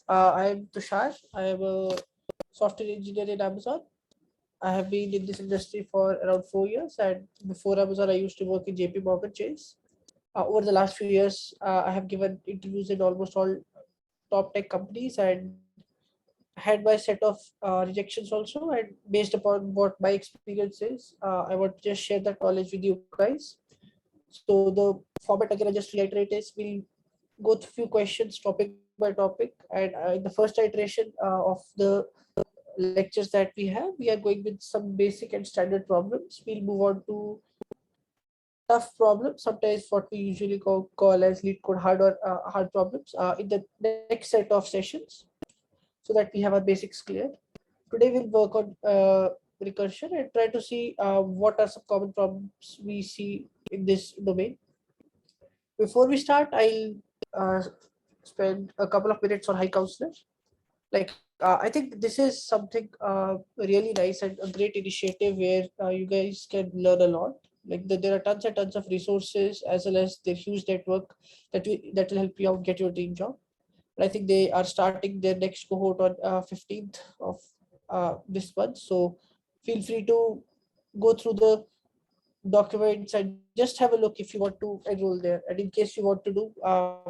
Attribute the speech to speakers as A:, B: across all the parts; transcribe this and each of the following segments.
A: I am Tushar. I am a software engineer in Amazon. I have been in this industry for around 4 years, and before Amazon, I used to work in JP Morgan Chase. Over the last few years, I have given interviews in almost all top tech companies and had my set of rejections also. And based upon what my experience is, I want to just share that knowledge with you guys. So the format again, I just reiterate is we'll go through few questions topic by topic, and in the first iteration of the lectures that we are going with some basic and standard problems. We'll move on to tough problems, sometimes what we usually call as lead code hard or hard problems in the next set of sessions, so that we have our basics clear. Today we'll work on recursion and try to see what are some common problems we see in this domain. Before we start, I'll spend a couple of minutes on High Counselor. Like, I think this is something really nice and a great initiative where you guys can learn a lot. Like there are tons and tons of resources as well as their huge network that will help you out get your dream job. And I think they are starting their next cohort on 15th of this month. So feel free to go through the documents and just have a look if you want to enroll there. And in case you want to do,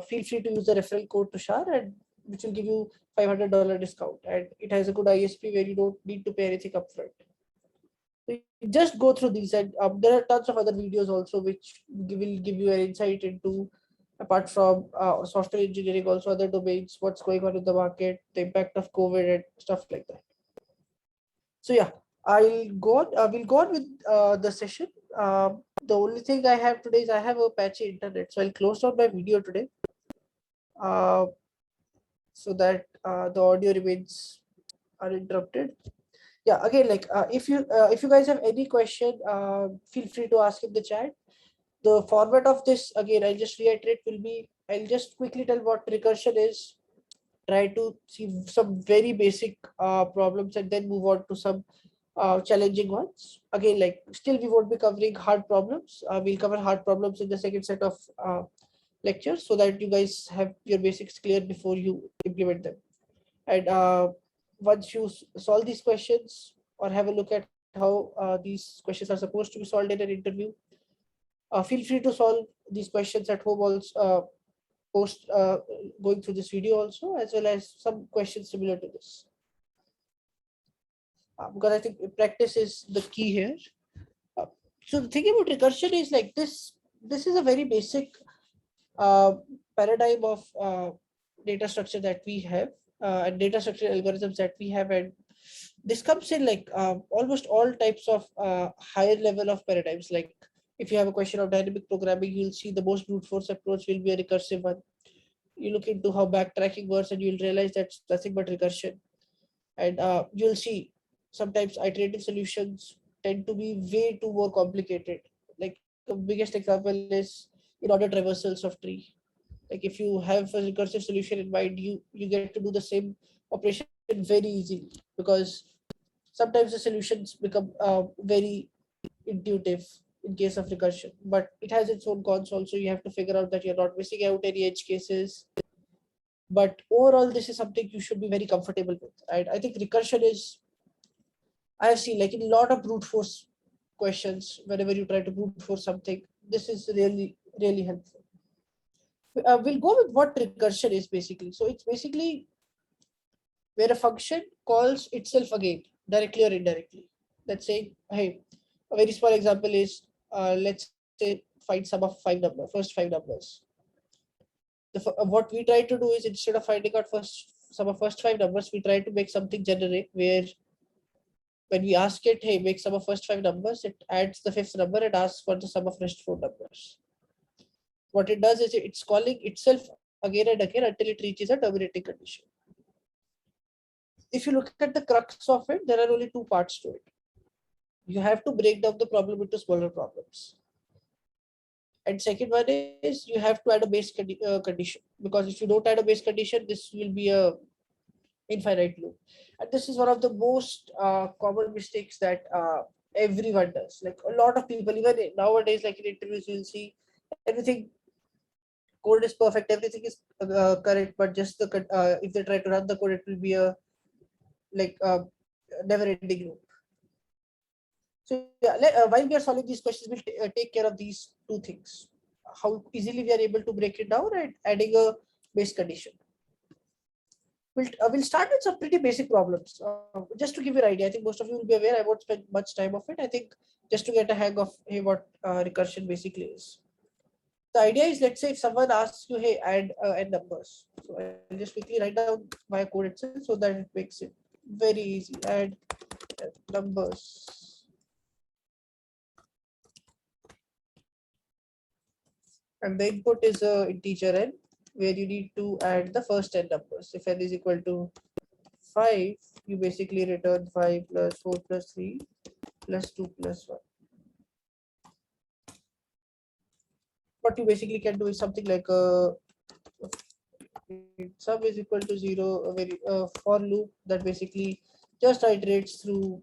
A: feel free to use the referral code Tushar, and which will give you $500 discount. And it has a good ISP where you don't need to pay anything upfront. So you just go through these, and there are tons of other videos also which will give you an insight into, apart from software engineering, also other domains, what's going on in the market, the impact of COVID and stuff like that. So yeah, I'll go on. We'll go on with the session. The only thing I have today is I have a patchy internet, so I'll close down my video today, uh, so that the audio remains uninterrupted. Yeah, again, like if you guys have any question, feel free to ask in the chat. The format of this, again, I'll just reiterate, will be I'll just quickly tell what recursion is, try to see some very basic problems, and then move on to some challenging ones. Again, like still we won't be covering hard problems. We'll cover hard problems in the second set of lectures, so that you guys have your basics clear before you implement them. And once you solve these questions or have a look at how these questions are supposed to be solved in an interview, feel free to solve these questions at home also, post going through this video also, as well as some questions similar to this, because I think practice is the key here. uh, so the thing about recursion is like this is a very basic uh, paradigm of data structure that we have, and data structure algorithms that we have. And this comes in like almost all types of higher level of paradigms. Like if you have a question of dynamic programming, you'll see the most brute force approach will be a recursive one. You look into how backtracking works and you'll realize that's nothing but recursion. And you'll see sometimes iterative solutions tend to be way too more complicated. Like the biggest example is in order traversals of tree. Like if you have a recursive solution in mind, you get to do the same operation very easily, because sometimes the solutions become very intuitive in case of recursion, but it has its own cons also. You have to figure out that you're not missing out any edge cases. But overall, this is something you should be very comfortable with. And I think recursion is, I have seen like in a lot of brute force questions, whenever you try to brute force something, this is really helpful. We'll go with what recursion is basically. So it's basically where a function calls itself again, directly or indirectly. Let's say, hey, a very small example is, let's say, find sum of first five numbers. What we try to do is, instead of finding out first sum of first five numbers, we try to make something generic where when we ask it, hey, make sum of first five numbers, it adds the fifth number and asks for the sum of rest four numbers. What it does is it's calling itself again and again until it reaches a terminating condition. If you look at the crux of it, there are only two parts to it. You have to break down the problem into smaller problems. And second one is you have to add a condition, because if you don't add a base condition, this will be a infinite loop. And this is one of the most common mistakes that everyone does. Like a lot of people, even nowadays, like in interviews, you'll see everything code is perfect, everything is correct, but just the if they try to run the code, it will be a never-ending loop. So yeah, while we are solving these questions, we'll take care of these two things: how easily we are able to break it down and adding a base condition. We'll start with some pretty basic problems. Just to give you an idea, I think most of you will be aware. I won't spend much time of it. I think just to get a hang of hey, what recursion basically is. The idea is, let's say if someone asks you, hey, add numbers. So I'll just quickly write down my code itself so that it makes it very easy. Add numbers. And the input is a integer n, where you need to add the first n numbers. If n is equal to 5, you basically return 5 plus 4 plus 3 plus 2 plus 1. What you basically can do is something like a sum is equal to 0, a very for loop that basically just iterates through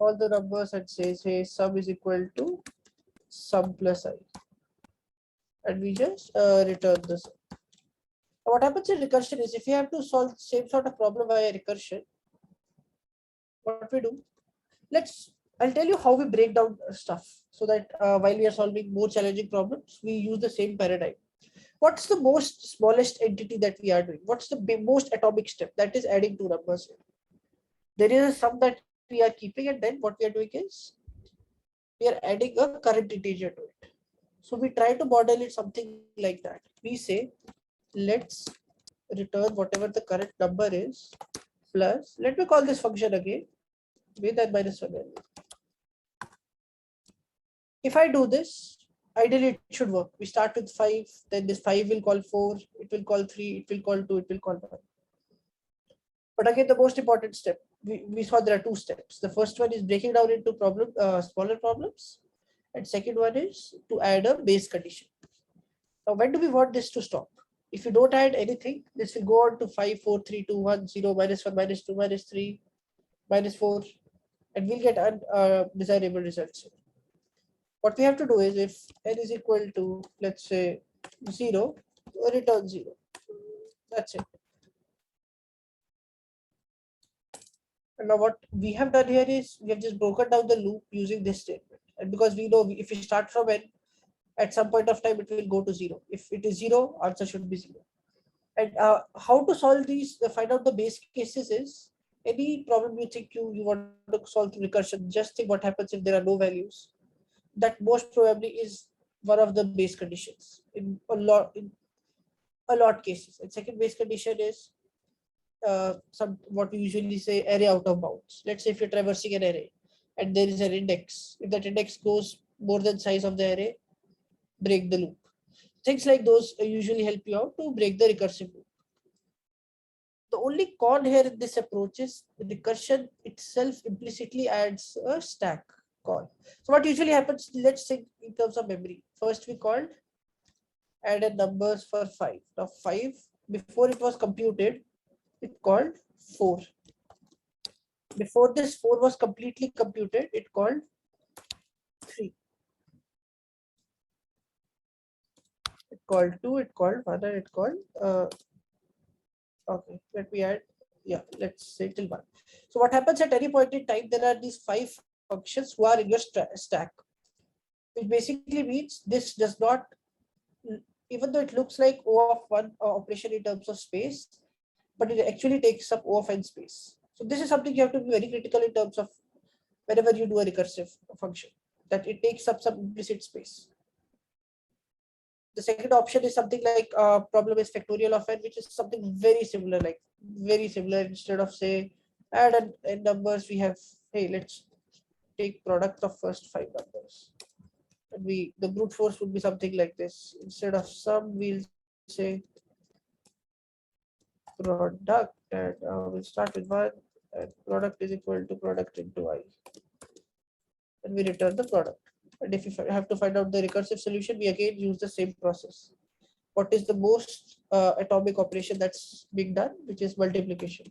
A: all the numbers and says, hey, sum is equal to sum plus I, and we just return the sum. What happens in recursion is, if you have to solve the same sort of problem via recursion, what we do, I'll tell you how we break down stuff so that while we are solving more challenging problems, we use the same paradigm. What's the most smallest entity that we are doing? What's the most atomic step? That is adding two numbers. There is a sum that we are keeping, and then what we are doing is we are adding a current integer to it. So we try to model it something like that. We say, let's return whatever the current number is plus, let me call this function again with and minus 1 value. If I do this, ideally it should work. We start with 5, then this 5 will call 4, it will call 3, it will call 2, it will call 1. But again, the most important step, we saw there are two steps. The first one is breaking down into smaller problems, and second one is to add a base condition. Now, when do we want this to stop? If you don't add anything, this will go on to 5, 4, 3, 2, 1, 0, minus 1, minus 2, minus 3, minus 4, and we'll get undesirable results. What we have to do is, if n is equal to, let's say, 0, return 0. That's it. And now what we have done here is we have just broken down the loop using this statement. And because we know if we start from n, at some point of time it will go to 0. If it is 0, answer should be 0. And how to solve these, find out the base cases is, any problem you think you want to solve through recursion, just think what happens if there are no values. That most probably is one of the base conditions in a lot cases. And second base condition is what we usually say, array out of bounds. Let's say if you're traversing an array and there is an index, if that index goes more than size of the array, break the loop. Things like those usually help you out to break the recursive loop. The only con here in this approach is the recursion itself implicitly adds a stack call. So what usually happens, let's think in terms of memory. First we called added numbers for 5. Now 5, before it was computed, it called 4. Before this 4 was completely computed, it called 3. It called 2, it called 1, and it called okay, let me add, yeah, let's say till 1. So what happens at any point in time, there are these 5 functions who are in your stack, which basically means this does not, even though it looks like O of 1 operation in terms of space, but it actually takes up O of n space. So this is something you have to be very critical in terms of whenever you do a recursive function, that it takes up some implicit space. The second option is something like problem is factorial of n, which is something very similar, instead of say add n numbers, we have, hey, let's take product of first 5 numbers. And the brute force would be something like this. Instead of sum, we'll say product, and we'll start with 1, and product is equal to product into I, and we return the product. And if you have to find out the recursive solution, we again use the same process. What is the most atomic operation that's being done, which is multiplication,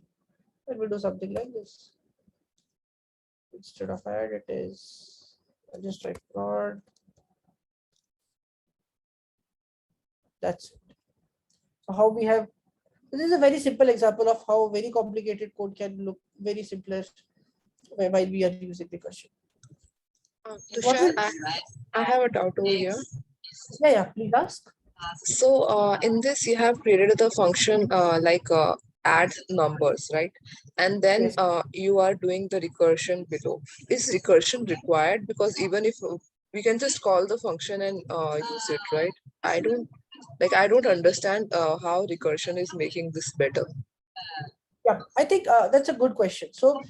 A: and we do something like this. Instead of add, it is, I'll just write prod That's it. So how we have, this is a very simple example of how very complicated code can look very simpler while we are using recursion. What
B: Tushar,
A: will,
B: I have a doubt over here.
A: yeah, please ask.
B: So in this, you have created the function add numbers, right? And then
A: Yes.
B: you are doing the recursion below. Is recursion required? Because even if we can just call the function and use it, right? I don't understand how recursion is making this better.
A: Yeah, I think that's a good question. So,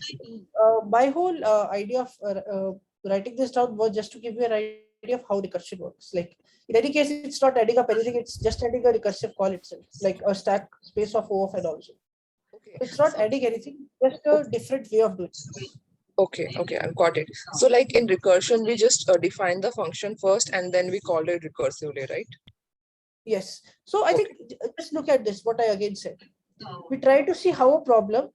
A: my whole idea of writing this down was just to give you an idea of how recursion works. Like, in any case, it's not adding up anything, it's just adding a recursive call itself, like a stack space of O of n also.
B: Okay.
A: It's not adding anything, just a different way of doing this.
B: Okay, I've got it. So like in recursion, we just define the function first and then we call it recursively, right?
A: Yes. So, I
B: Okay.
A: think just look at this, what I again said. We try to see how a problem,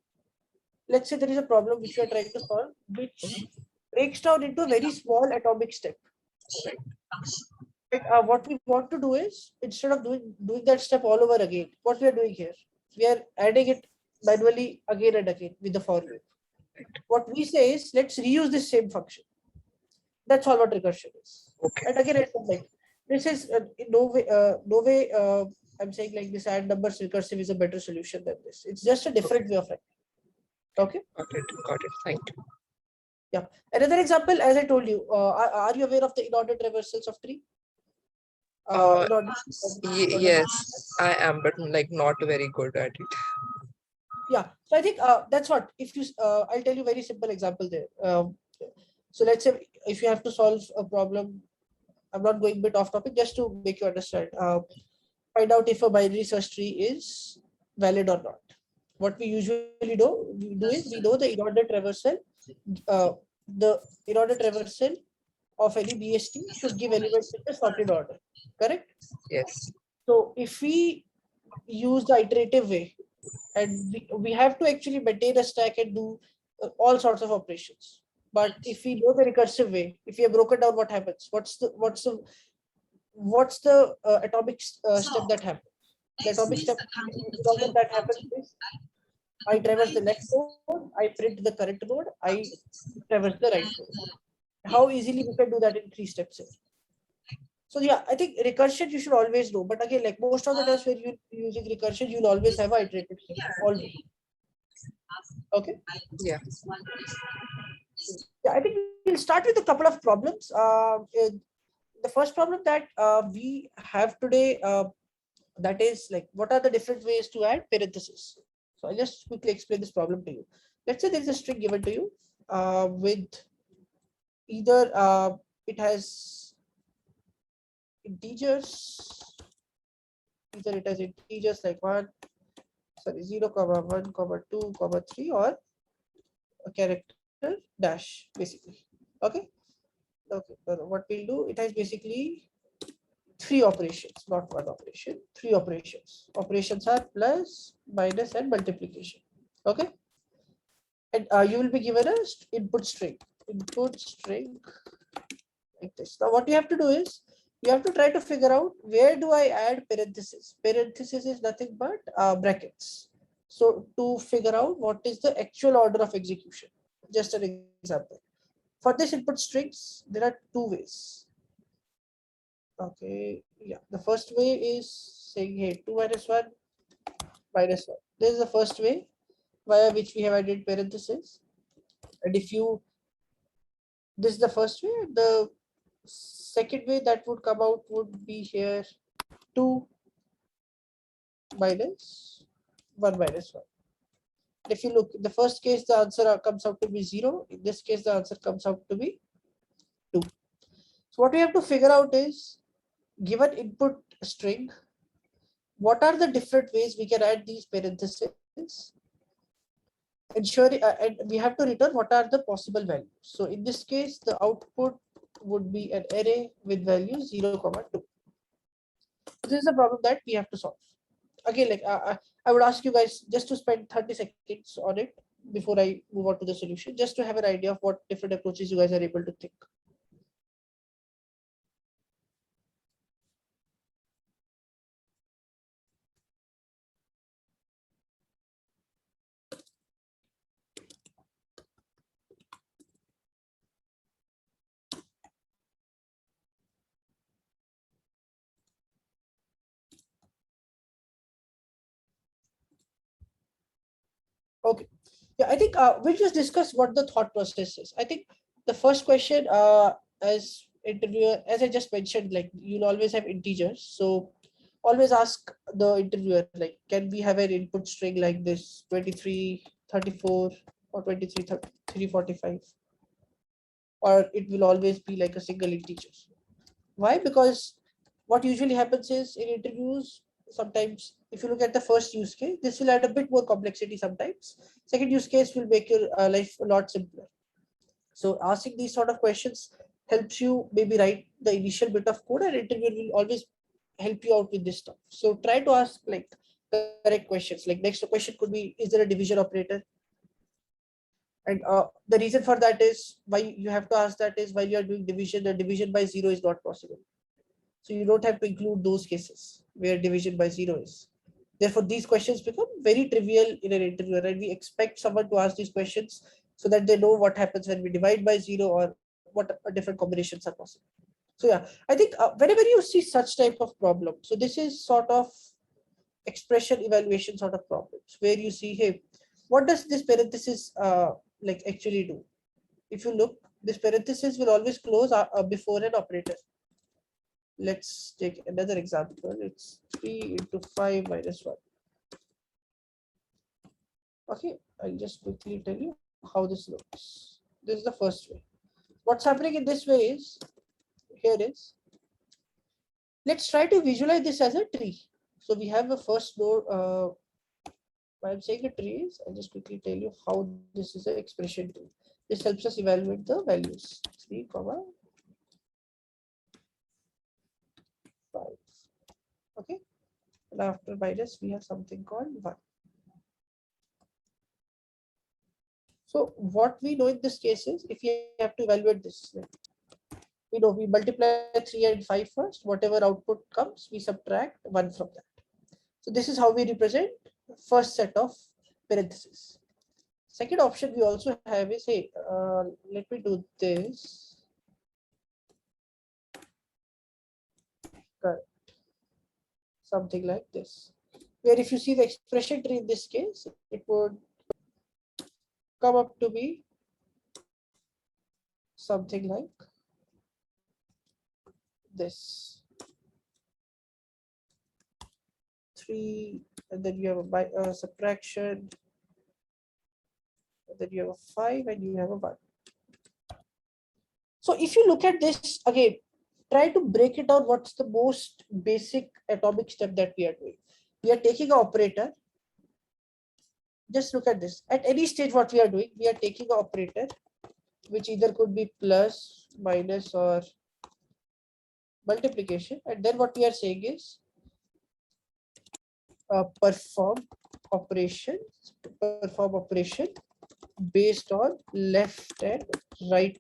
A: let's say there is a problem which we are trying to solve, which breaks down into a very small atomic step. Right? What we want to do is, instead of doing that step all over again, what we are doing here, we are adding it manually again and again with the for loop. What we say is, let's reuse this same function. That's all what recursion is.
B: Okay.
A: And again, I said, like, this is in no way. I'm saying like this add numbers recursive is a better solution than this. It's just a different way of writing. Okay.
B: Got it. Thank you.
A: Yeah. Another example, as I told you, are you aware of the inordinate reversals of tree?
B: Uh,
A: Inordinate,
B: yes, I am, but like not very good at it.
A: yeah. So I think that's what, if you I'll tell you very simple example there. So let's say if you have to solve a problem, I'm not going bit off topic, just to make you understand. Find out if a binary search tree is valid or not. What we usually do is, we know the inordinate reversal. uh, the inordinate reversal of any BST should give elements in the sorted order, correct?
B: Yes.
A: So if we use the iterative way, and we have to actually maintain a stack and do all sorts of operations. But if we go the recursive way, if we have broken down what happens, what's the atomic step that happens? The atomic step that happens is, I traverse the left node, I print the correct node, I traverse the right node. How easily we can do that in 3 steps here. So yeah, I think recursion you should always know. But again, like most of the times when you're using recursion, you'll always have an iterative step. Always. Okay.
B: Yeah.
A: Yeah, I think we'll start with a couple of problems. The first problem that we have today, that is like, what are the different ways to add parentheses? So I'll just quickly explain this problem to you. Let's say there is a string given to you with either it has integers, either it has integers like 0, 1, 2, 3, or a character dash basically. Okay. Okay. What we'll do, it has basically 3 operations, not 1 operation, 3 operations. Operations are plus, minus, and multiplication. Okay. And you will be given a input string. Input string like this. Now what you have to do is, you have to try to figure out, where do I add parentheses? Parentheses is nothing but brackets. So to figure out what is the actual order of execution, just an example. For this input strings, there are 2 ways. Okay, yeah. The first way is saying, hey, 2 minus 1 minus 1. This is the first way via which we have added parentheses. And if you, this is the first way. The second way that would come out would be here, 2 minus 1 minus 1. If you look, in the first case, the answer comes out to be 0. In this case, the answer comes out to be 2. So what we have to figure out is, given input string, what are the different ways we can add these parentheses? And we have to return what are the possible values. So in this case, the output would be an array with values 0, 2. This is a problem that we have to solve. Again, like I would ask you guys just to spend 30 seconds on it before I move on to the solution, just to have an idea of what different approaches you guys are able to think. Yeah, I think we'll just discuss what the thought process is. I think the first question, as interviewer, as I just mentioned, like you'll always have integers. So always ask the interviewer, like, can we have an input string like this 23, 34, or 23, 345? Or it will always be like a single integer. Why? Because what usually happens is in interviews, sometimes if you look at the first use case, this will add a bit more complexity sometimes. Second use case will make your life a lot simpler. So asking these sort of questions helps you maybe write the initial bit of code, and interviewer will always help you out with this stuff. So try to ask like correct questions. Like next question could be, is there a division operator? And the reason for that is why you have to ask that is while you are doing division, the division by zero is not possible. So you don't have to include those cases where division by zero is. Therefore, these questions become very trivial in an interview, and we expect someone to ask these questions so that they know what happens when we divide by zero or what different combinations are possible. So yeah, I think whenever you see such type of problem, so this is sort of expression evaluation sort of problems where you see, hey, what does this parenthesis like actually do? If you look, this parenthesis will always close before an operator. Let's take another example. It's 3 into 5 minus 1. Okay, I'll just quickly tell you how this looks. This is the first way. What's happening in this way is, here is, let's try to visualize this as a tree. So we have a first node. Why I'm saying a tree is, I'll just quickly tell you how this is an expression tree. This helps us evaluate the values. 3, 5. Okay, and after minus we have something called 1. So what we know in this case is, if we have to evaluate this, we know we multiply 3 and 5 first. Whatever output comes, we subtract 1 from that. So this is how we represent first set of parentheses. Second option we also have is, hey, let me do this. Something like this, where if you see the expression tree in this case, it would come up to be something like this. 3, and then you have a subtraction, and then you have a 5, and you have a 1. So if you look at this again, try to break it down. What's the most basic atomic step that we are doing? We are taking an operator. Just look at this. At any stage, what we are doing, we are taking an operator, which either could be plus, minus, or multiplication. And then what we are saying is perform operation based on left and right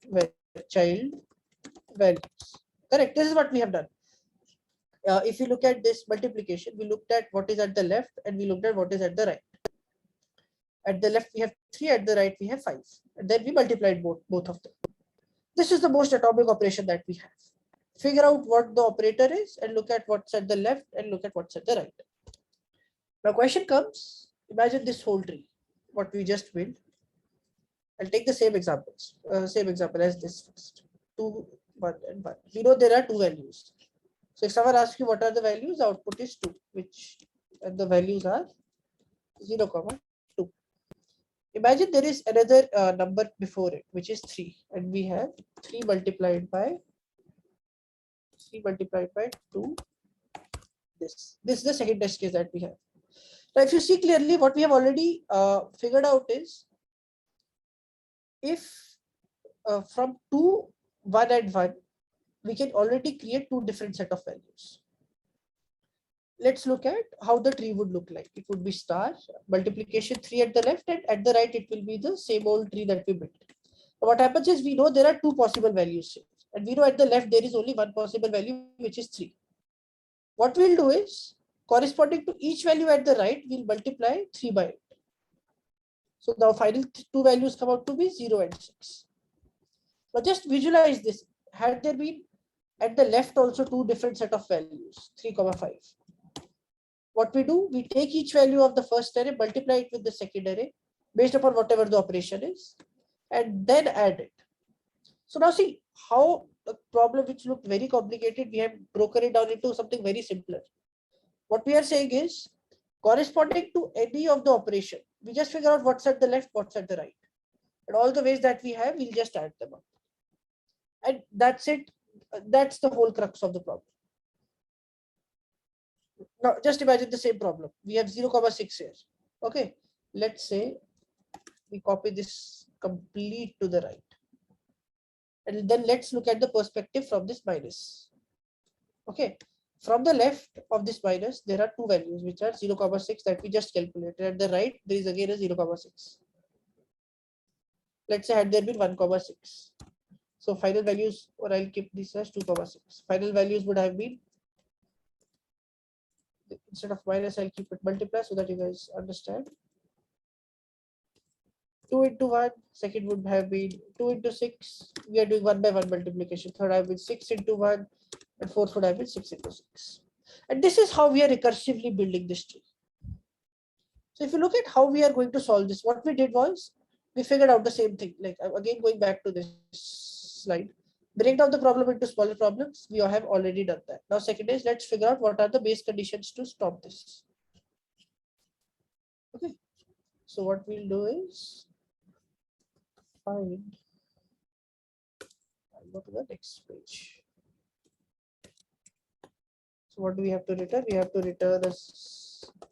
A: child values. Correct. This is what we have done. If you look at this multiplication, we looked at what is at the left and we looked at what is at the right. At the left we have 3, at the right we have 5, and then we multiplied both of them. This is the most atomic operation that we have. Figure out what the operator is and look at what's at the left and look at what's at the right. Now question comes, imagine this whole tree, what we just built. I'll take the same example as this first. 2, 1, and 1. We know there are 2 values. So if someone asks you what are the values, the output is 2, which and the values are 0, 2. Imagine there is another number before it, which is 3, and we have 3 multiplied by 2. This is the second test case that we have. Now, if you see clearly, what we have already figured out is, if from 2, 1, and 1, we can already create 2 different set of values. Let's look at how the tree would look like. It would be star, multiplication 3 at the left, and at the right it will be the same old tree that we built. What happens is, we know there are 2 possible values, and we know at the left there is only 1 possible value, which is 3. What we'll do is, corresponding to each value at the right, we'll multiply 3 by it. So the final 2 values come out to be 0 and 6. Now just visualize this. Had there been at the left also 2 different set of values, 3, 5. What we do, we take each value of the first array, multiply it with the second array, based upon whatever the operation is, and then add it. So now see how a problem which looked very complicated, we have broken it down into something very simpler. What we are saying is corresponding to any of the operation, we just figure out what's at the left, what's at the right. And all the ways that we have, we'll just add them up. And that's it. That's the whole crux of the problem. Now just imagine the same problem. We have 0,6 here. Okay. Let's say we copy this complete to the right. And then let's look at the perspective from this minus. Okay. From the left of this minus, there are two values which are 0,6 that we just calculated. At the right, there is again a 0,6. Let's say had there been 1,6. So final values, or I'll keep this as 2,6. Final values would have been, instead of minus, I'll keep it multiply so that you guys understand. 2 into 1, second would have been 2 into 6. We are doing 1 by 1 multiplication. Third have been 6 into 1, and fourth would have been 6 into 6. And this is how we are recursively building this tree. So if you look at how we are going to solve this, what we did was we figured out the same thing. Like again, going back to this slide, break down the problem into smaller problems. We have already done that. Now second is, let's figure out what are the base conditions to stop this. Okay. So what we'll do is find, I'll go to the next page. So what do we have to return? We have to return a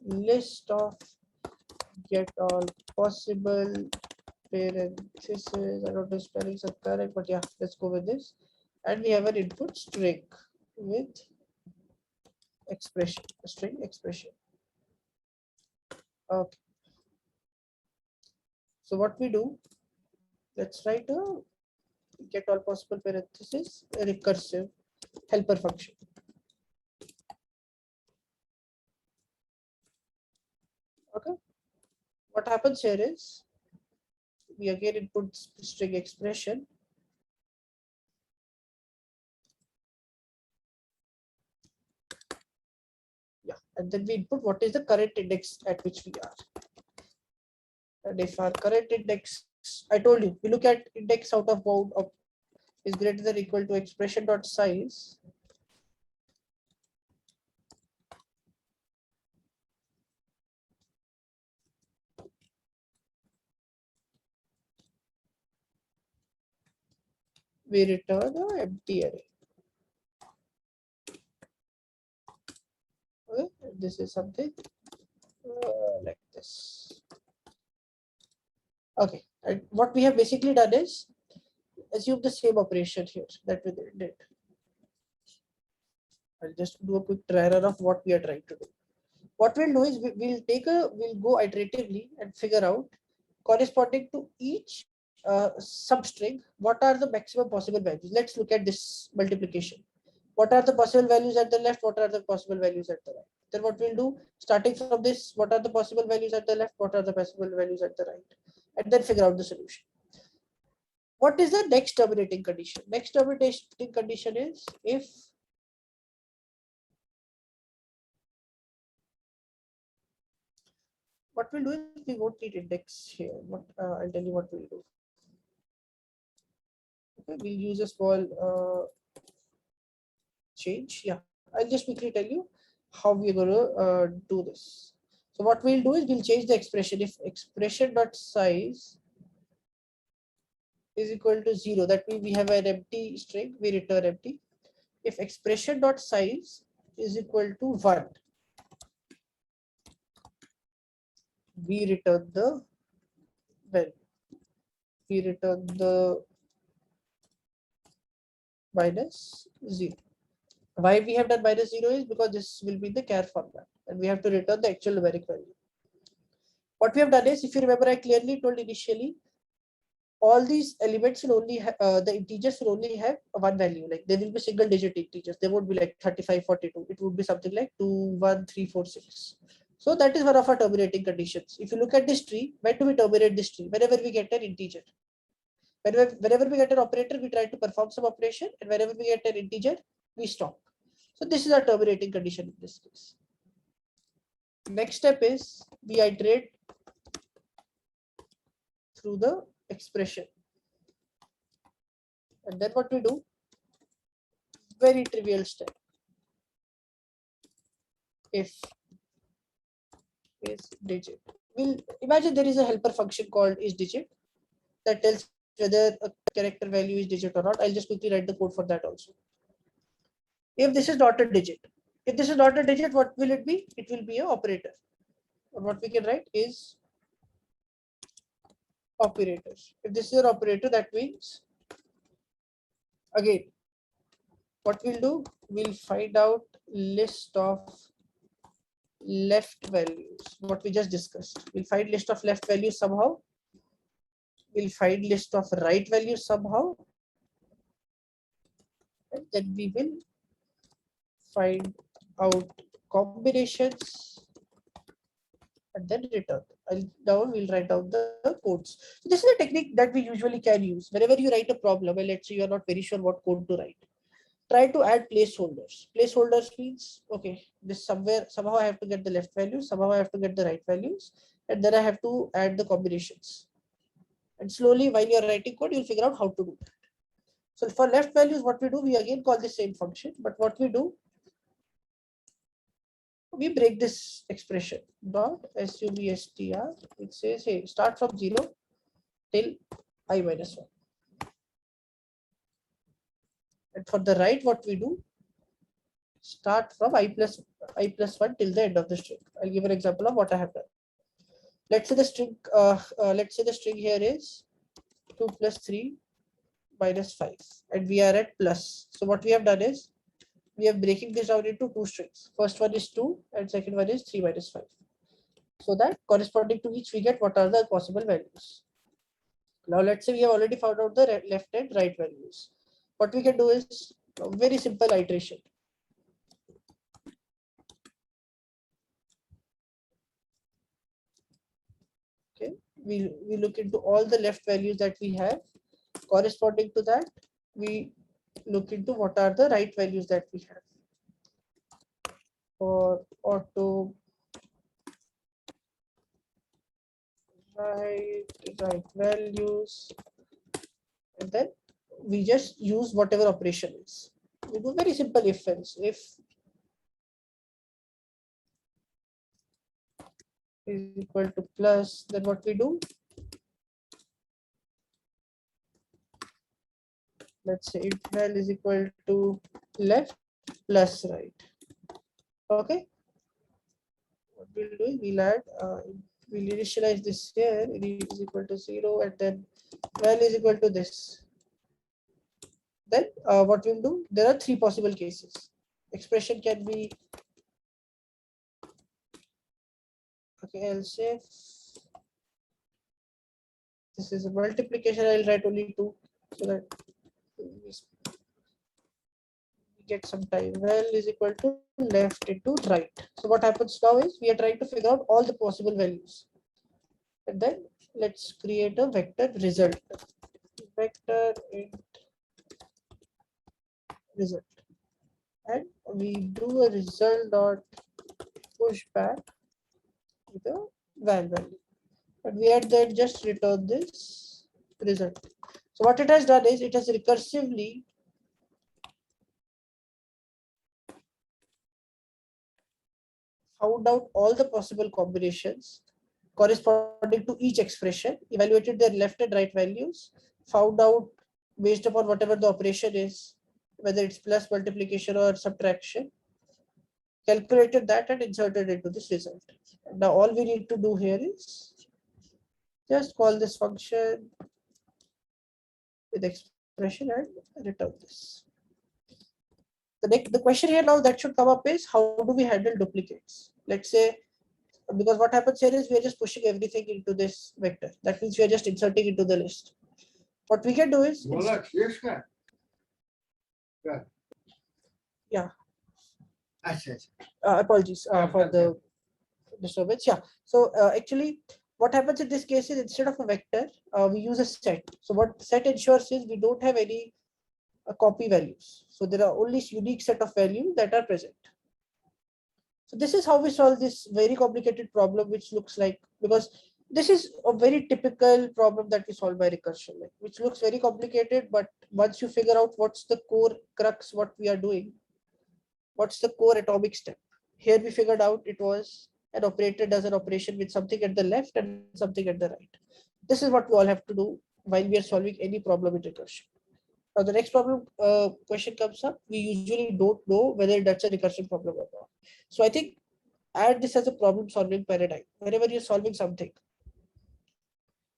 A: list of get all possible parentheses. I don't know if spellings are correct, but yeah, let's go with this. And we have an input string with expression, a string expression. Okay. So what we do, let's write a get all possible parentheses, a recursive helper function. Okay. What happens here is we again input string expression. Yeah, and then we input what is the current index at which we are. And if our current index, I told you, we look at index out of bound of is greater than or equal to expression dot size. We return an empty array. Okay, this is something like this. Okay, and what we have basically done is assume the same operation here that we did. I'll just do a quick try run of what we are trying to do. What we'll do is we'll go iteratively and figure out corresponding to each substring what are the maximum possible values. Let's look at this multiplication. What are the possible values at the left? What are the possible values at the right? Then what we'll do, starting from this, what are the possible values at the left? What are the possible values at the right? And then figure out the solution. What is the next terminating condition? Next terminating condition is if what we'll do is we won't need index here. What I'll tell you what we'll do. Okay, we'll use a small change. Yeah, I'll just quickly tell you how we're going to do this. So what we'll do is we'll change the expression. If expression dot size is equal to 0, that means we have an empty string, we return empty. If expression dot size is equal to 1, we return the value. We return the minus 0. Why we have done minus 0 is because this will be the char format and we have to return the actual numeric value. What we have done is, if you remember, I clearly told initially all these elements will only have the integers will only have one value. Like there will be single digit integers. They won't be like 35, 42. It would be something like 2, 1, 3, 4, 6. So that is one of our terminating conditions. If you look at this tree, when do we terminate this tree? Whenever we get an integer. Whenever we get an operator, we try to perform some operation, and whenever we get an integer, we stop. So this is our terminating condition in this case. Next step is we iterate through the expression. And then what we do, very trivial step. If is digit, we'll imagine there is a helper function called is digit that tells whether a character value is digit or not. I'll just quickly write the code for that also. If this is not a digit, if this is not a digit, what will it be? It will be an operator. Or what we can write is operators. If this is an operator, that means again, what we'll do, we'll find out list of left values, what we just discussed. We'll find list of left values somehow. We'll find list of right values somehow. And then we will find out combinations and then return. Now we'll write down the codes. So this is a technique that we usually can use whenever you write a problem and let's say you're not very sure what code to write. Try to add placeholders. Placeholders means, okay, this somehow I have to get the left values, somehow I have to get the right values, and then I have to add the combinations. And slowly while you're writing code, you'll figure out how to do that. So for left values, what we do, we again call the same function, but what we do, we break this expression dot substr. It says, hey, start from 0 till I minus 1. And for the right, what we do, start from I plus 1 till the end of the string. I'll give an example of what I have done. Let's say the string here is 2 plus 3 minus 5, and we are at plus. So what we have done is we are breaking this down into two strings. First one is 2 and second one is 3 minus 5. So that corresponding to each we get what are the possible values. Now let's say we have already found out the left and right values. What we can do is a very simple iteration. Okay, we look into all the left values that we have. Corresponding to that, we look into what are the right values that we have. For auto right values, and then we just use whatever operation is. We do very simple if else. If is equal to plus, then what we do? Let's say if val is equal to left plus right. Okay. What we'll do, we'll add, we'll initialize this here. It is equal to 0, and then val is equal to this. Then what we'll do, there are three possible cases. Expression can be, okay, I'll say this is a multiplication. I'll write only 2 so that we get some time. Val is equal to left into right. So what happens now is we are trying to figure out all the possible values, and then let's create a vector result. Vector int result, and we do a result dot push back with a val value, and we had then just return this result. So what it has done is it has recursively found out all the possible combinations corresponding to each expression, evaluated their left and right values, found out based upon whatever the operation is, whether it's plus, multiplication or subtraction, calculated that and inserted into this result. Now all we need to do here is just call this function with expression and return this. The question here now that should come up is how do we handle duplicates? Let's say, because what happens here is we are just pushing everything into this vector. That means we are just inserting into the list. What we can do is, yeah. Apologies for the disturbance. Yeah. So actually, what happens in this case is instead of a vector, we use a set. So what set ensures is we don't have any copy values. So there are only unique set of values that are present. So this is how we solve this very complicated problem, which looks like, because this is a very typical problem that we solve by recursion, like, which looks very complicated, but once you figure out what's the core crux, what we are doing, what's the core atomic step. Here we figured out it was an operator does an operation with something at the left and something at the right. This is what we all have to do while we are solving any problem in recursion. Now the next problem question comes up. We usually don't know whether that's a recursion problem or not. So I think add this as a problem solving paradigm. Whenever you're solving something,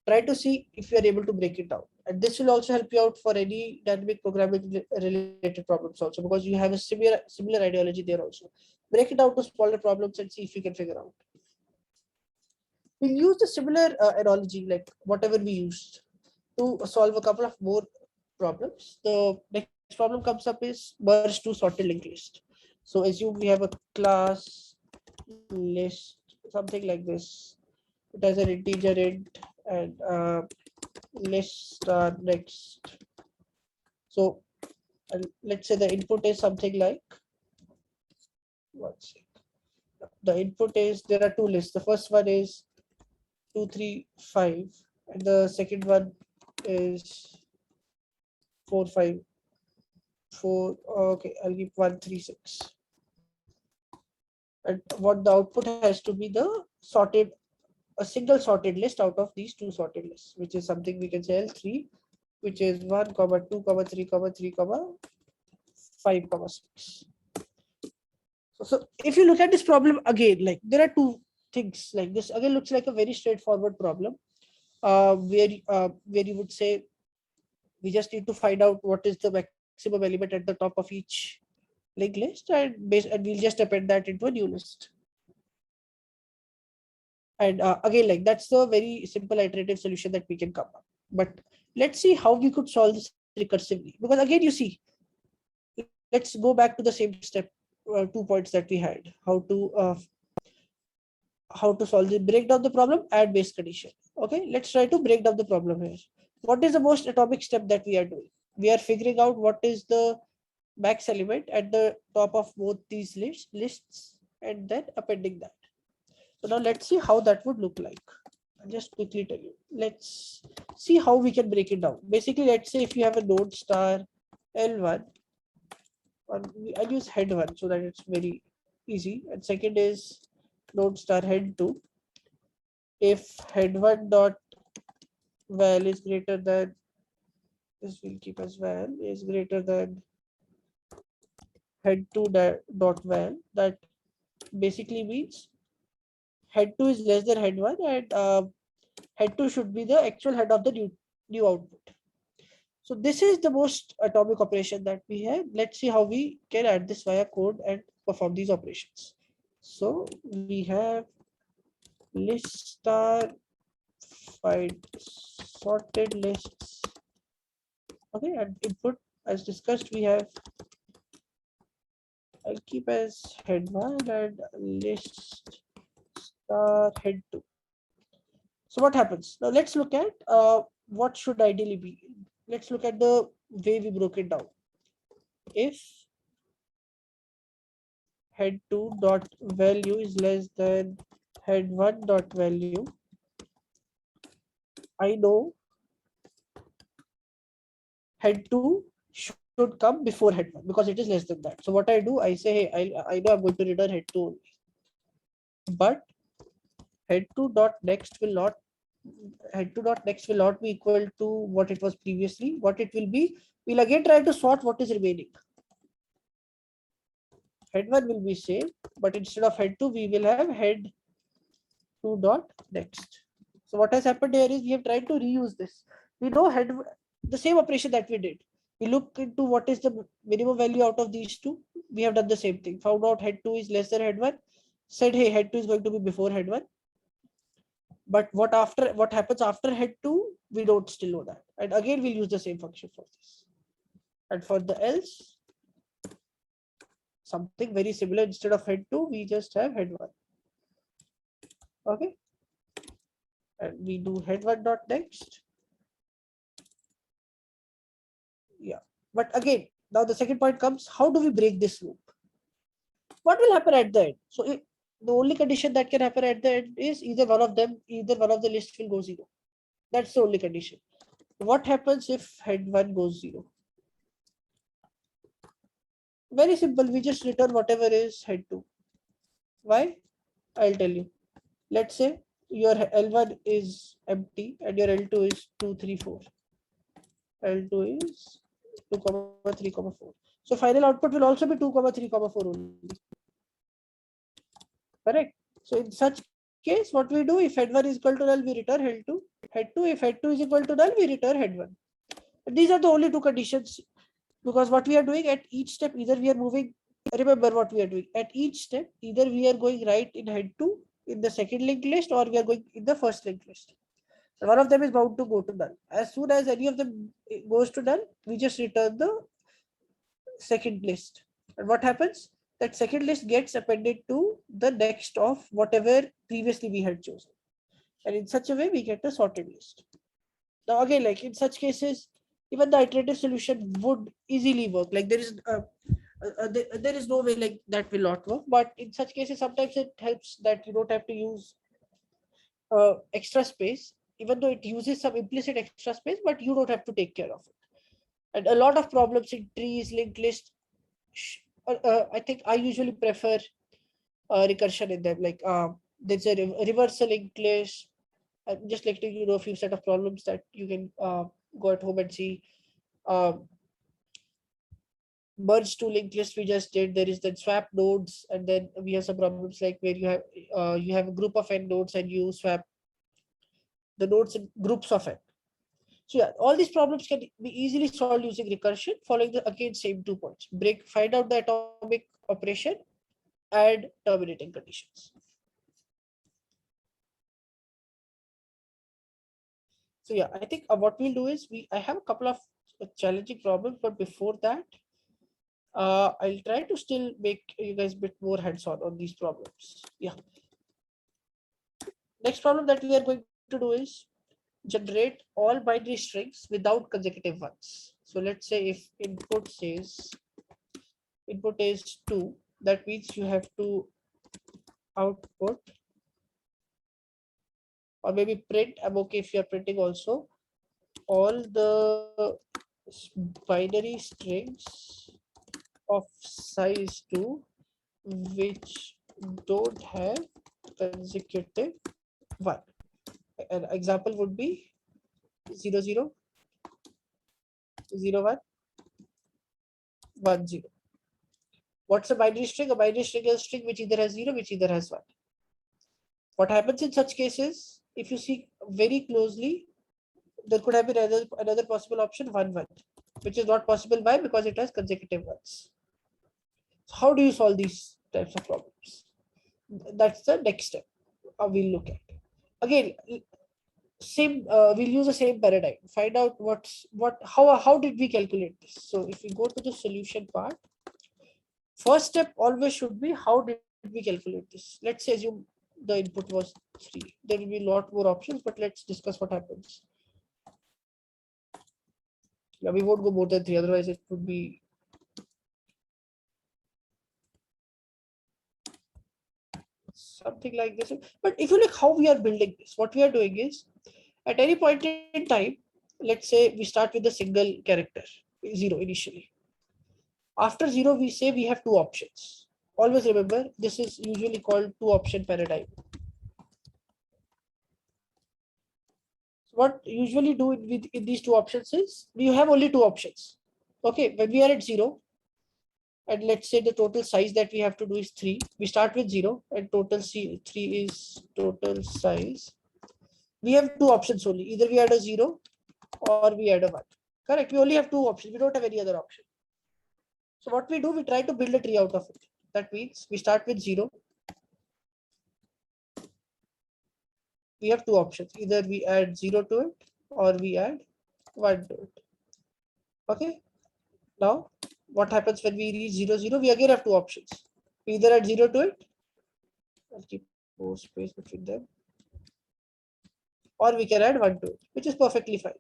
A: try to see if you are able to break it down. And this will also help you out for any dynamic programming related problems also, because you have a similar ideology there also. Break it down to smaller problems and see if you can figure out. We'll use the similar analogy like whatever we used to solve a couple of more problems. The next problem comes up is merge to sorted linked list. So assume we have a class list, something like this. It has an integer int and list star next. So let's say the input is something like, one sec. The input is, there are two lists. The first one is 2, 3, 5, and the second one is 4, 5, 4. Okay, I'll give 1, 3, 6. And what the output has to be the sorted, a single sorted list out of these two sorted lists, which is something we can say L3, which is 1, 2, 3, 3, 5, 6. So if you look at this problem again, like there are two things. Like this again looks like a very straightforward problem, where you would say we just need to find out what is the maximum element at the top of each linked list, and we'll just append that into a new list. And again, like that's the very simple iterative solution that we can come up. But let's see how we could solve this recursively. Because again, you see, let's go back to the same step, 2 points that we had. How to solve the break down the problem, add base condition. Okay, let's try to break down the problem here. What is the most atomic step that we are doing? We are figuring out what is the max element at the top of both these lists and then appending that. So now let's see how that would look like. I'll just quickly tell you. Let's see how we can break it down. Basically, let's say if you have a node star L1, I'll use head 1 so that it's very easy. And second is node star head 2. If head 1 dot val is greater than, this will keep as val, is greater than head 2 dot val, that basically means head 2 is less than head 1, and head 2 should be the actual head of the new output. So this is the most atomic operation that we have. Let's see how we can add this via code and perform these operations. So we have list star find sorted lists. Okay, and input as discussed, we have, I'll keep as head 1 and list star head 2. So what happens? Now let's look at what should ideally be. Let's look at the way we broke it down. If head 2 dot value is less than head 1 dot value, I know head 2 should come before head 1 because it is less than that. So what I do, I say, hey, I know I'm going to return head 2 only, but head 2 dot next will not be equal to what it was previously. What it will be, we'll again try to sort what is remaining. Head 1 will be same, but instead of head 2, we will have head 2 dot next. So what has happened here is we have tried to reuse this. We know the same operation that we did. We look into what is the minimum value out of these two. We have done the same thing. Found out head 2 is less than head 1. Said, hey, head 2 is going to be before head 1. But what happens after head 2, we don't still know that. And again, we'll use the same function for this. And for the else, something very similar. Instead of head 2, we just have head 1. Okay. And we do head 1 dot next. Yeah. But again, now the second point comes, how do we break this loop? What will happen at the end? So the only condition that can happen at the end is either one of the list will go 0. That's the only condition. What happens if head 1 goes 0? Very simple. We just return whatever is head 2. Why? I'll tell you. Let's say your L1 is empty and your L2 is 2, 3, 4. L2 is 2, 3, 4. So final output will also be 2, 3, 4 only. Correct. So in such case, what we do, if head 1 is equal to null, we return head 2. Head 2, if head 2 is equal to null, we return head 1. These are the only two conditions, because what we are doing at each step, either we are moving, remember what we are doing at each step, either we are going right in head 2 in the second linked list, or we are going in the first linked list. So one of them is bound to go to null. As soon as any of them goes to null, we just return the second list. And what happens? That second list gets appended to the next of whatever previously we had chosen. And in such a way, we get a sorted list. Now again, like in such cases, even the iterative solution would easily work. Like there is no way like that will not work. But in such cases, sometimes it helps that you don't have to use extra space, even though it uses some implicit extra space, but you don't have to take care of it. And a lot of problems in trees, linked lists, I think I usually prefer recursion in them. Like there's a reversal linked list. I'm just letting you know a few set of problems that you can go at home and see. Merge to linked list we just did. There is then swap nodes, and then we have some problems like where you have a group of n nodes and you swap the nodes in groups of n. So yeah, all these problems can be easily solved using recursion, following the again same 2 points: break, find out the atomic operation, and terminating conditions. So yeah, I think what we'll do is I have a couple of challenging problems, but before that, I'll try to still make you guys a bit more hands-on on these problems. Yeah. Next problem that we are going to do is generate all binary strings without consecutive ones. So let's say if input is 2, that means you have to output, or maybe print. I'm okay if you're printing also, all the binary strings of size 2 which don't have consecutive 1. An example would be 0, 0, 0, 1, 1, 0. What's a binary string? A binary string is a string which either has 0, which either has 1. What happens in such cases, if you see very closely, there could have been another possible option, 1, 1, which is not possible. Why? Because it has consecutive ones. So how do you solve these types of problems? That's the next step we'll look at. Again, same we'll use the same paradigm. Find out how did we calculate this. So if we go to the solution part, first step always should be how did we calculate this. Let's assume the input was 3. There will be a lot more options, but let's discuss what happens. Yeah, we won't go more than 3, otherwise it would be something like this. But if you look how we are building this, what we are doing is at any point in time, let's say we start with a single character, 0 initially. After 0, we say we have 2 options. Always remember, this is usually called 2 option paradigm. What usually do in these 2 options is we have only 2 options. Okay, when we are at 0, and let's say the total size that we have to do is 3. We start with 0 and total 3 is total size. We have 2 options only. Either we add a 0 or we add a 1. Correct. We only have 2 options. We don't have any other option. So what we do, we try to build a tree out of it. That means we start with 0. We have 2 options. Either we add 0 to it or we add 1 to it. Okay. Now, what happens when we reach 0, 0? We again have 2 options. We either add 0 to it. I'll keep more space between them. Or we can add 1 to it, which is perfectly fine.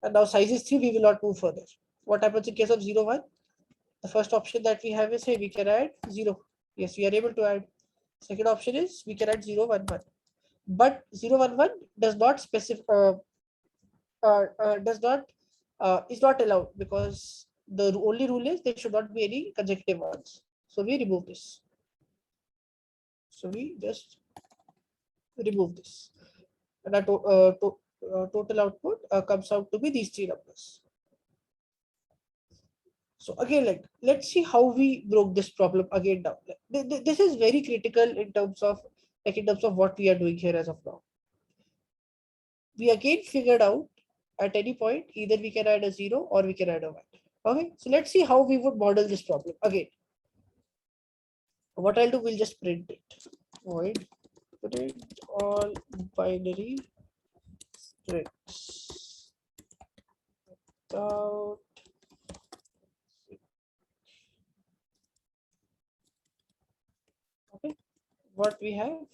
A: And now size is 3, we will not move further. What happens in case of 0, 1? The first option that we have is, hey, we can add 0. Yes, we are able to add. Second option is we can add 0, 1, 1. But 0, 1, 1 does not specify, does not is not allowed, because the only rule is there should not be any consecutive ones. So we remove this. So we just remove this, and our total output comes out to be these three numbers. So again, like, let's see how we broke this problem again down. This is very critical in terms of what we are doing here as of now. We again figured out at any point either we can add a 0 or we can add a 1. Okay, so let's see how we would model this problem again. What I'll do, we'll just print it. Void print all binary strings without. Okay, what we have,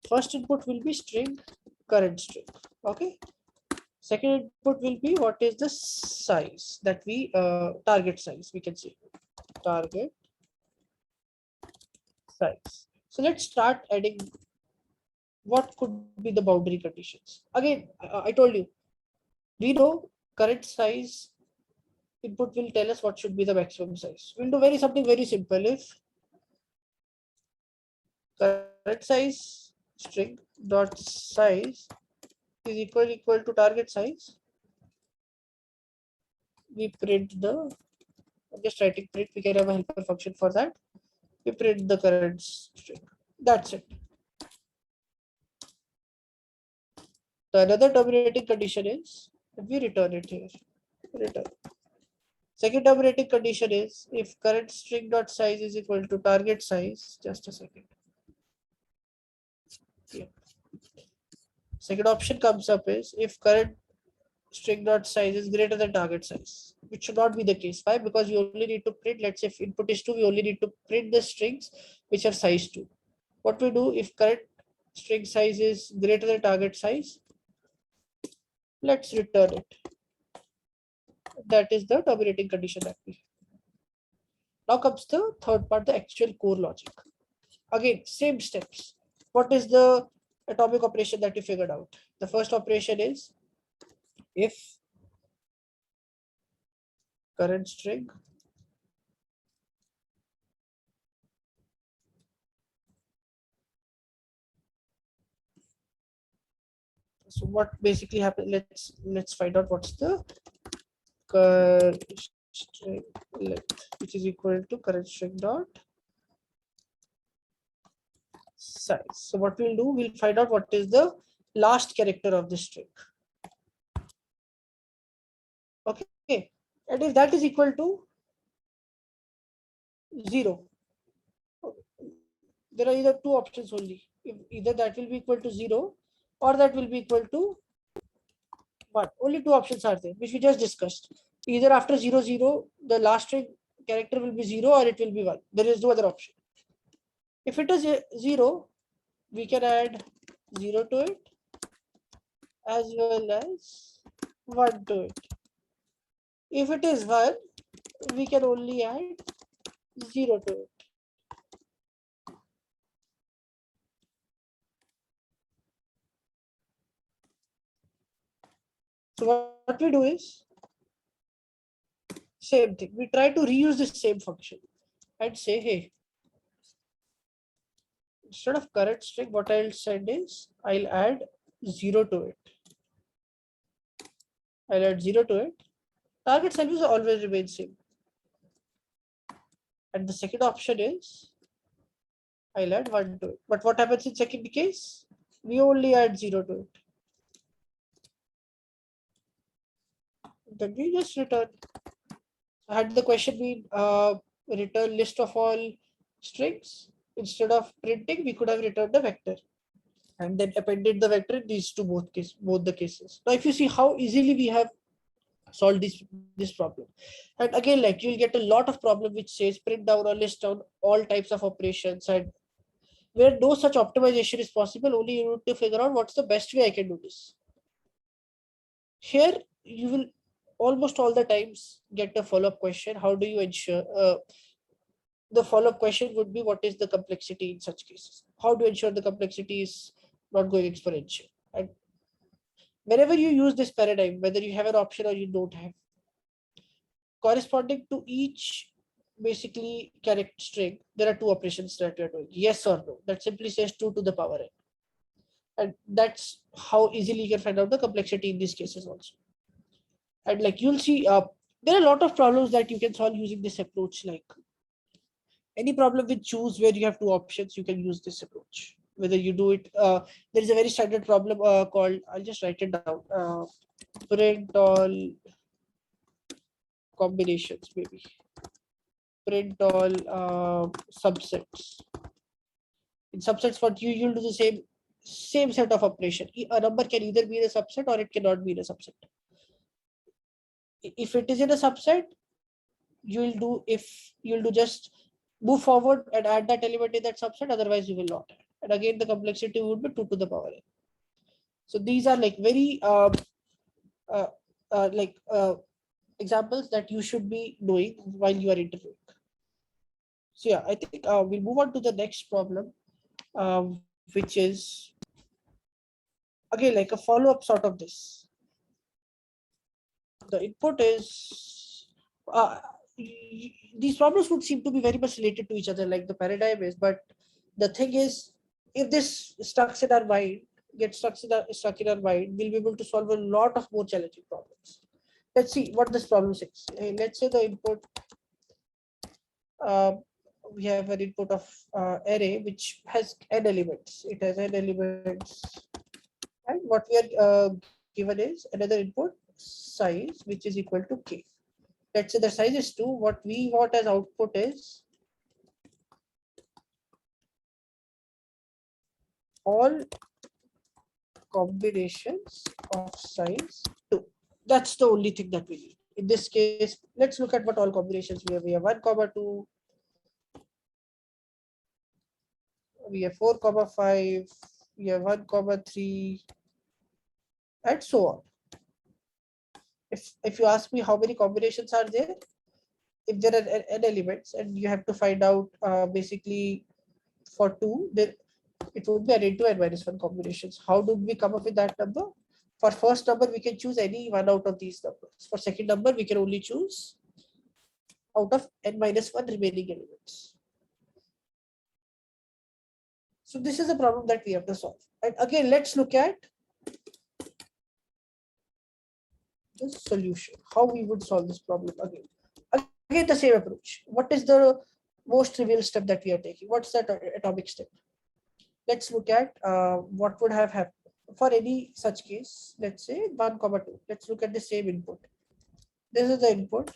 A: first input will be string current string. Okay, second input will be what is the size that we target size, we can say target size. So let's start adding what could be the boundary conditions. Again, I told you, we know current size input will tell us what should be the maximum size. We'll do something very simple. If current size string dot size is equal to target size, we print the, I'm just writing print, we can have a helper function for that. We print the current string. That's it. The another terminating condition is if we return it here. Return. Second terminating condition is if current string dot size is equal to target size. Just a second. Yeah. Second option comes up is if current string dot size is greater than target size, which should not be the case. Why? Because we only need to print, let's say if input is 2, we only need to print the strings which are size 2. What we do if current string size is greater than target size, let's return it. That is the terminating condition that we have. Now comes the third part, the actual core logic. Again, same steps. What is the atomic operation that we figured out? The first operation is if current string so what basically happens, let's find out what's the current string length, which is equal to current string dot size. So what we'll do, we'll find out what is the last character of the string. Okay, and if that is equal to 0, there are either two options only. Either that will be equal to 0 or that will be equal to 1. Only two options are there, which we just discussed. Either after 0, 0, the last string character will be 0 or it will be 1. There is no other option. If it is 0, we can add 0 to it as well as 1 to it. If it is 1, we can only add 0 to it. So what we do is same thing. We try to reuse the same function and say, hey, instead of current string, what I'll send is I'll add 0 to it. I'll add 0 to it. Target size will always remain same. And the second option is I'll add 1 to it. But what happens in second case? We only add 0 to it. Then we just return. Had the question been return list of all strings, instead of printing, we could have returned the vector and then appended the vector in these two both the cases. Now, if you see how easily we have solved this problem, and again, like you'll get a lot of problem which says print down or list down all types of operations, and where no such optimization is possible, only you need to figure out what's the best way I can do this. Here you will almost all the times get a follow-up question. How do you ensure the follow-up question would be, what is the complexity in such cases? How to ensure the complexity is not going exponential? And whenever you use this paradigm, whether you have an option or you don't have, corresponding to each basically character string, there are two operations that we are doing, yes or no. That simply says 2 to the power n. And that's how easily you can find out the complexity in these cases also. And like you'll see, there are a lot of problems that you can solve using this approach. Like any problem with choose where you have two options, you can use this approach. Whether you do it, there is a very standard problem called, I'll just write it down, print all combinations, maybe print all subsets. In subsets, what you'll do the same set of operation. A number can either be in a subset or it cannot be in a subset. If it is in a subset, you'll do just move forward and add that element in that subset, otherwise you will not add. And again, the complexity would be 2 to the power n. So these are like very examples that you should be doing while you are interviewing. So yeah, I think we'll move on to the next problem, which is again like a follow-up sort of this. The input is these problems would seem to be very much related to each other, like the paradigm is, but the thing is, if this stuck in our mind, gets stuck in our mind, we'll be able to solve a lot of more challenging problems. Let's see what this problem says. Let's say the input, we have an input of array which has n elements. It has n elements, and what we are given is another input size which is equal to k. Let's say the size is 2. What we want as output is all combinations of size 2. That's the only thing that we need. In this case, let's look at what all combinations we have. We have 1, 2, we have 4, 5, we have 1, 3, and so on. If you ask me how many combinations are there, if there are n elements and you have to find out basically for 2, then it would be n into n minus 1 combinations. How do we come up with that number? For first number, we can choose any one out of these numbers. For second number, we can only choose out of n minus 1 remaining elements. So this is a problem that we have to solve. And again, let's look at the solution, how we would solve this problem again. Again, the same approach. What is the most trivial step that we are taking? What's that atomic step? Let's look at what would have happened for any such case. Let's say 1, 2. Let's look at the same input. This is the input.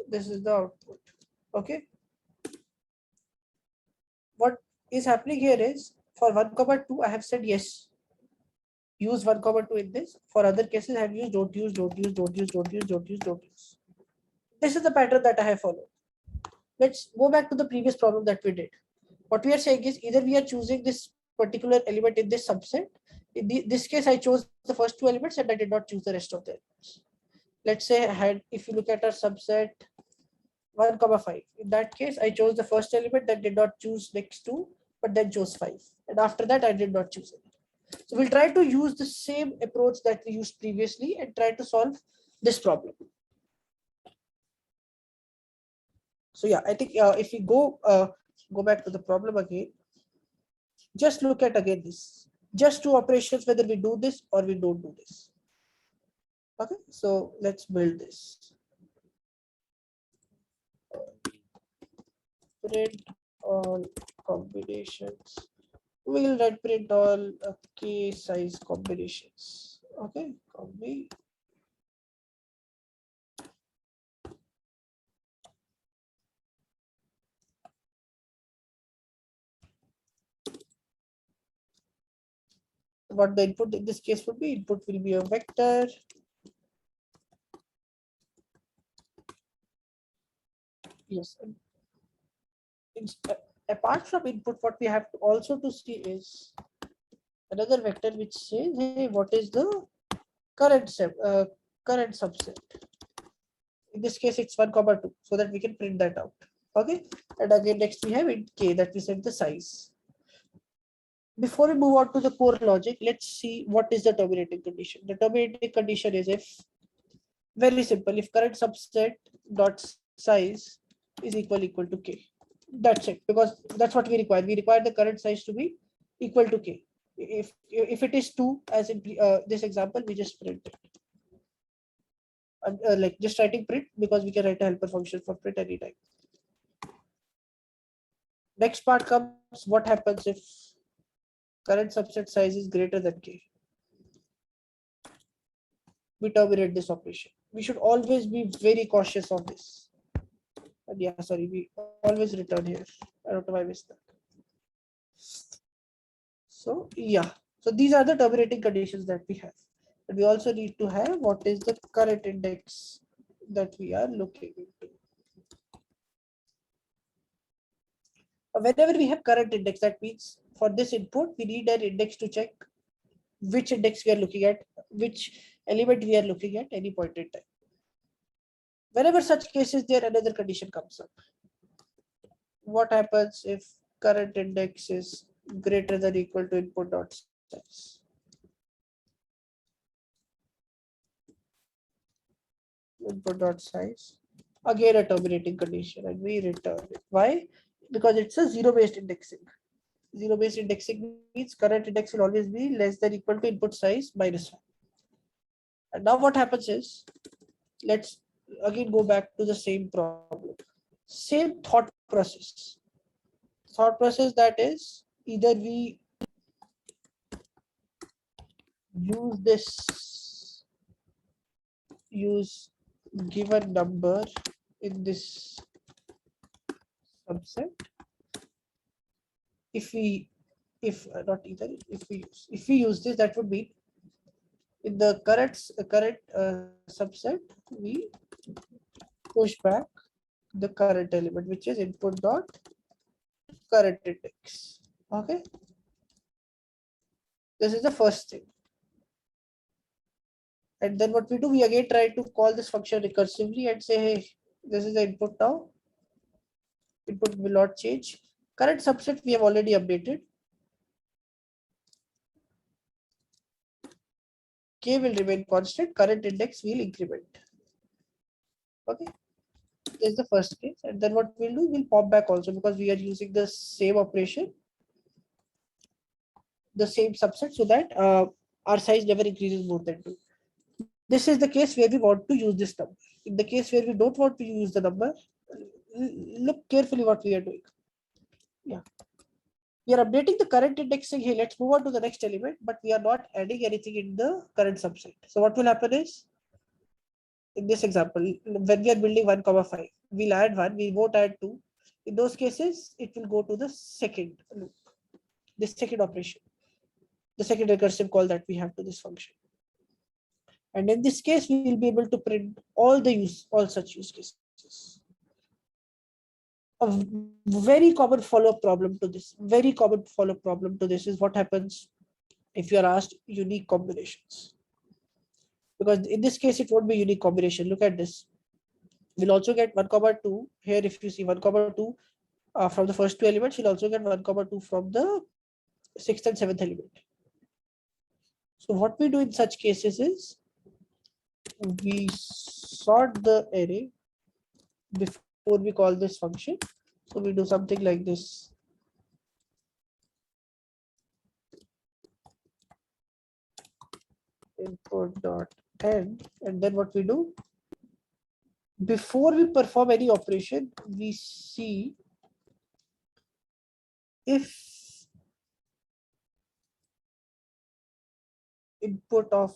A: This is the output. Okay. What is happening here is for 1, 2, I have said yes. Use 1, 2 in this. For other cases, I have used don't use, don't use, don't use, don't use, don't use, don't use. This is the pattern that I have followed. Let's go back to the previous problem that we did. What we are saying is either we are choosing this particular element in this subset. In this case, I chose the first 2 elements and I did not choose the rest of the elements. Let's say if you look at our subset 1, 5. In that case, I chose the first element that did not choose next 2, but then chose 5. And after that, I did not choose it. So we'll try to use the same approach that we used previously and try to solve this problem. So yeah, I think if we go back to the problem again, just look at again this. Just 2 operations, whether we do this or we don't do this. Okay, so let's build this. Print all combinations. We'll write print all k size combinations. Okay, what the input in this case would be? Input will be a vector. Yes. Apart from input, what we have to also to see is another vector which says, hey, what is the current subset? In this case, it's 1 comma 2, so that we can print that out. Okay. And again, next we have int k, that we set the size. Before we move on to the core logic, let's see what is the terminating condition. The terminating condition is if, very simple, if current subset dot size is equal to k. That's it, because that's what we require. We require the current size to be equal to k. If it is 2, as in this example, we just print it. Like just writing print, because we can write a helper function for print anytime. Next part comes, what happens if current subset size is greater than k? We terminate this operation. We should always be very cautious of this. And yeah, sorry, we always return here. I don't know why I missed that. So yeah, so these are the terminating conditions that we have. And we also need to have what is the current index that we are looking into. Whenever we have current index, that means for this input, we need an index to check which index we are looking at, which element we are looking at any point in time. Whenever such cases there, another condition comes up. What happens if current index is greater than or equal to input dot size? Input dot size, again a terminating condition, and we return it. Why? Because it's a zero-based indexing. Zero-based indexing means current index will always be less than or equal to input size minus 1. And now what happens is, let's again go back to the same problem. Same thought process. Thought process, that is, either we use given number in this subset. If we use this, that would be in the current subset, we push back the current element, which is input dot current index. Okay, this is the first thing. And then what we do, we again try to call this function recursively and say, hey, this is the input now. Input will not change. Current subset we have already updated. K will remain constant, current index will increment. Okay, this is the first case. And then what we'll do, we'll pop back also, because we are using the same operation, the same subset, so that our size never increases more than 2. This is the case where we want to use this number. In the case where we don't want to use the number, look carefully what we are doing. Yeah, we are updating the current index saying, hey, let's move on to the next element, but we are not adding anything in the current subset. So what will happen is, in this example, when we are building 1,5, we'll add 1, we won't add 2. In those cases, it will go to the second loop, the second operation, the second recursive call that we have to this function. And in this case, we will be able to print all such use cases. A very common follow-up problem to this, is what happens if you are asked unique combinations. Because in this case, it won't be unique combination. Look at this. We'll also get 1, 2. Here, if you see 1, 2 from the first 2 elements, you'll also get 1, 2 from the 6th and 7th element. So what we do in such cases is, we sort the array before we call this function. So we do something like this. Input dot end, and then what we do, before we perform any operation, we see if input of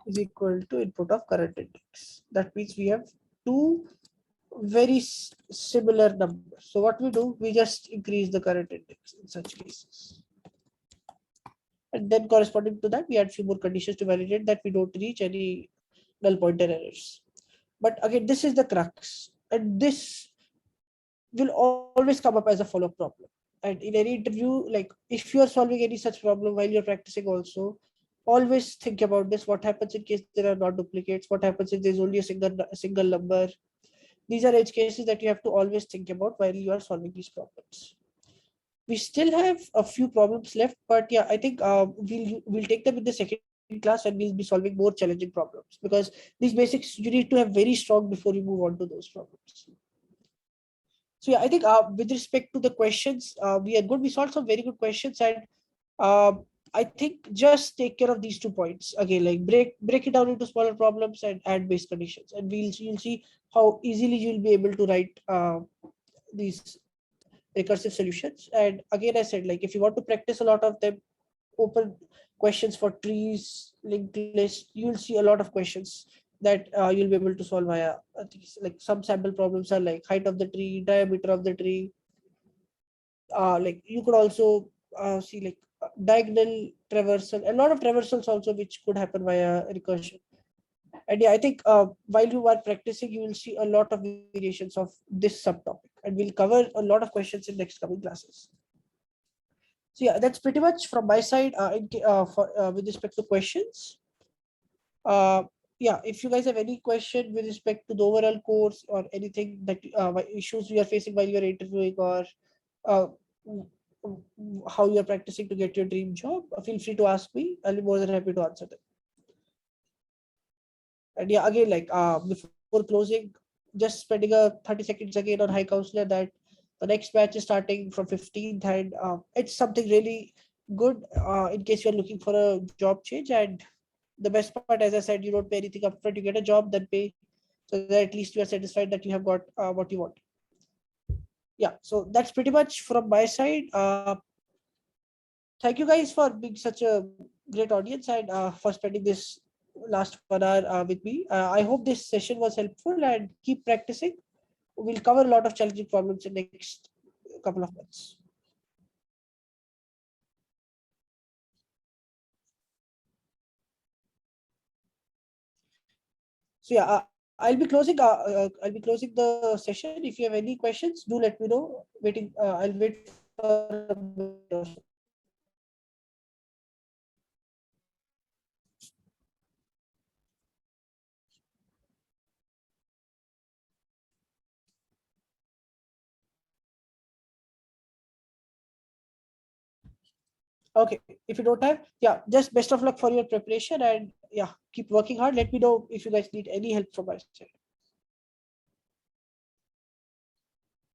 A: is equal to input of current index. That means we have 2 very similar numbers. So what we do, we just increase the current index in such cases. And then corresponding to that, we add few more conditions to validate that we don't reach any null pointer errors. But again, this is the crux, and this will always come up as a follow-up problem. And in any interview, like if you are solving any such problem while you're practicing also, always think about this. What happens in case there are not duplicates? What happens if there's only a single number? These are edge cases that you have to always think about while you are solving these problems. We still have a few problems left, but yeah, I think we'll take them in the second class, and we'll be solving more challenging problems, because these basics you need to have very strong before you move on to those problems. So yeah, I think with respect to the questions, we are good. We solved some very good questions, and uh, I think just take care of these 2 points again. Like break it down into smaller problems and add base conditions, and you'll see how easily you'll be able to write these recursive solutions. And again, I said, like, if you want to practice a lot of them, open questions for trees, linked list, you'll see a lot of questions that you'll be able to solve via these. Like some sample problems are like height of the tree, diameter of the tree. Like you could also see like diagonal traversal, a lot of traversals also, which could happen via recursion. And yeah, I think while you are practicing, you will see a lot of variations of this subtopic, and we'll cover a lot of questions in next coming classes. So yeah, that's pretty much from my side with respect to questions. Uh, yeah, if you guys have any question with respect to the overall course, or anything that issues you are facing while you're interviewing, or uh, how you're practicing to get your dream job, feel free to ask me. I'll be more than happy to answer them. And yeah, again, like before closing, just spending a 30 seconds again on High Counselor, that the next batch is starting from 15th, and it's something really good in case you're looking for a job change. And the best part, as I said, you don't pay anything upfront. You get a job, then pay, so that at least you are satisfied that you have got what you want. Yeah, so that's pretty much from my side. Thank you guys for being such a great audience, and for spending this last 1 hour with me. I hope this session was helpful, and keep practicing. We'll cover a lot of challenging problems in next couple of months. So yeah, I'll be closing the session. If you have any questions, do let me know. I'll wait for a minute or so. Okay, if you don't have, yeah, just best of luck for your preparation, and yeah, keep working hard. Let me know if you guys need any help from my side.